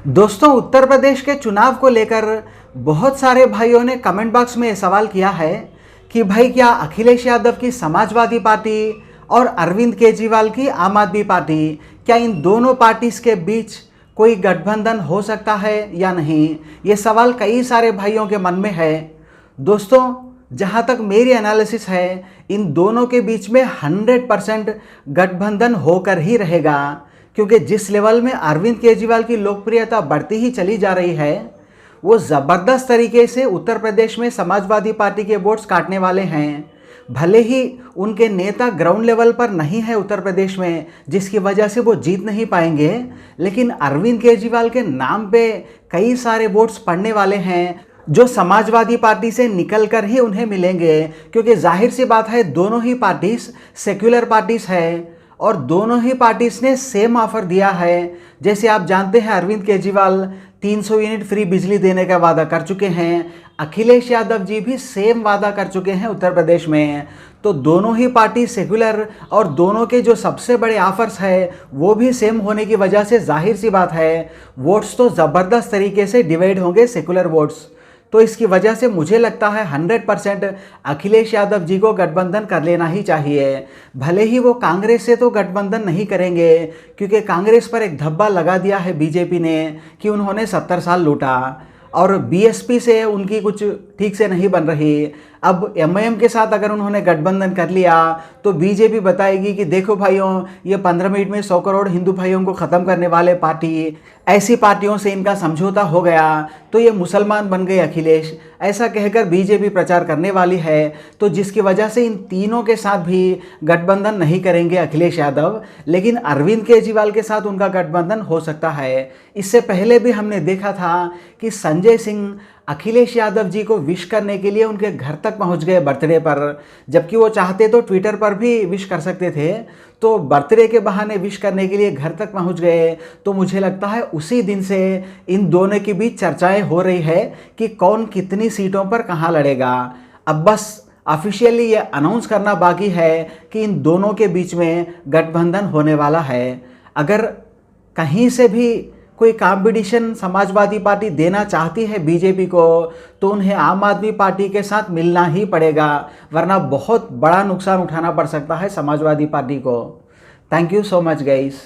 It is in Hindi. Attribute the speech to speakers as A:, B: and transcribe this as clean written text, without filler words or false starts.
A: दोस्तों, उत्तर प्रदेश के चुनाव को लेकर बहुत सारे भाइयों ने कमेंट बॉक्स में ये सवाल किया है कि भाई क्या अखिलेश यादव की समाजवादी पार्टी और अरविंद केजरीवाल की आम आदमी पार्टी, क्या इन दोनों पार्टीज के बीच कोई गठबंधन हो सकता है या नहीं। ये सवाल कई सारे भाइयों के मन में है। दोस्तों, जहाँ तक मेरी एनालिसिस है, इन दोनों के बीच में 100% गठबंधन होकर ही रहेगा, क्योंकि जिस लेवल में अरविंद केजरीवाल की लोकप्रियता बढ़ती ही चली जा रही है, वो ज़बरदस्त तरीके से उत्तर प्रदेश में समाजवादी पार्टी के वोट्स काटने वाले हैं। भले ही उनके नेता ग्राउंड लेवल पर नहीं है उत्तर प्रदेश में, जिसकी वजह से वो जीत नहीं पाएंगे, लेकिन अरविंद केजरीवाल के नाम पे कई सारे वोट्स पड़ने वाले हैं जो समाजवादी पार्टी से निकल कर ही उन्हें मिलेंगे। क्योंकि जाहिर सी बात है, दोनों ही पार्टीज सेक्युलर पार्टीज है और दोनों ही पार्टीज ने सेम ऑफर दिया है। जैसे आप जानते हैं, अरविंद केजरीवाल 300 यूनिट फ्री बिजली देने का वादा कर चुके हैं, अखिलेश यादव जी भी सेम वादा कर चुके हैं उत्तर प्रदेश में। तो दोनों ही पार्टी सेक्युलर और दोनों के जो सबसे बड़े ऑफर्स है वो भी सेम होने की वजह से जाहिर सी बात है, वोट्स तो ज़बरदस्त तरीके से डिवाइड होंगे, सेक्युलर वोट्स। तो इसकी वजह से मुझे लगता है 100% अखिलेश यादव जी को गठबंधन कर लेना ही चाहिए। भले ही वो कांग्रेस से तो गठबंधन नहीं करेंगे, क्योंकि कांग्रेस पर एक धब्बा लगा दिया है बीजेपी ने कि उन्होंने 70 साल लूटा, और बीएसपी से उनकी कुछ ठीक से नहीं बन रही। अब एमआईएम के साथ अगर उन्होंने गठबंधन कर लिया तो बीजेपी बताएगी कि देखो भाइयों, ये 15 मिनट में 100 करोड़ हिंदू भाइयों को ख़त्म करने वाले पार्टी, ऐसी पार्टियों से इनका समझौता हो गया तो ये मुसलमान बन गए अखिलेश, ऐसा कहकर बीजेपी प्रचार करने वाली है। तो जिसकी वजह से इन तीनों के साथ भी गठबंधन नहीं करेंगे अखिलेश यादव, लेकिन अरविंद केजरीवाल के साथ उनका गठबंधन हो सकता है। इससे पहले भी हमने देखा था कि संजय सिंह अखिलेश यादव जी को विश करने के लिए उनके घर तक पहुंच गए बर्थडे पर, जबकि वो चाहते तो ट्विटर पर भी विश कर सकते थे, तो बर्थडे के बहाने विश करने के लिए घर तक पहुंच गए। तो मुझे लगता है उसी दिन से इन दोनों के बीच चर्चाएं हो रही है कि कौन कितनी सीटों पर कहां लड़ेगा। अब बस ऑफिशियली ये अनाउंस करना बाकी है कि इन दोनों के बीच में गठबंधन होने वाला है। अगर कहीं से भी कोई कंपटीशन समाजवादी पार्टी देना चाहती है बीजेपी को, तो उन्हें आम आदमी पार्टी के साथ मिलना ही पड़ेगा, वरना बहुत बड़ा नुकसान उठाना पड़ सकता है समाजवादी पार्टी को। Thank you so much guys.